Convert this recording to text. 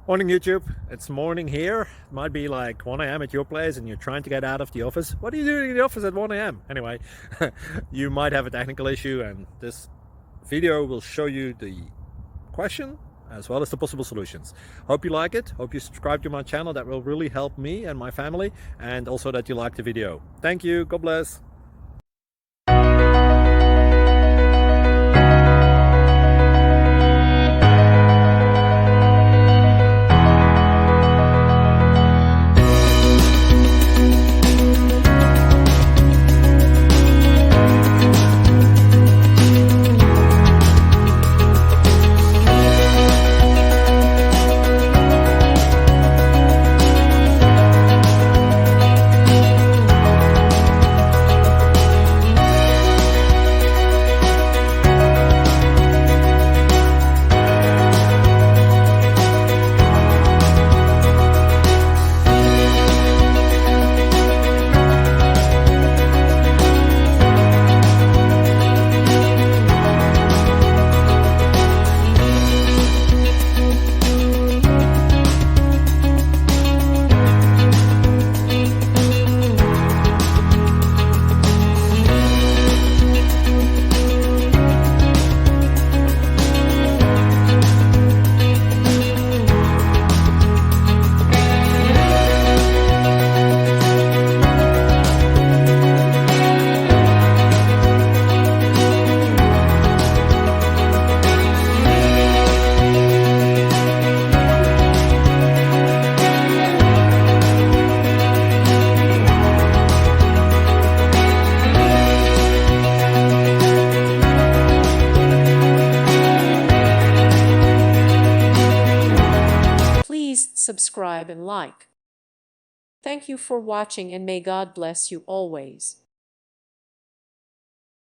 Morning YouTube, it's morning here. It might be like 1 a.m. at your place and you're trying to get out of the office. What are you doing in the office at 1 a.m.? Anyway, you might have a technical issue and this video will show you the question as well as the possible solutions. Hope you like it, hope you subscribe to my channel. That will really help me and my family, and also that you like the video. Thank you, God bless. Please subscribe and like. Thank you for watching, and may God bless you always.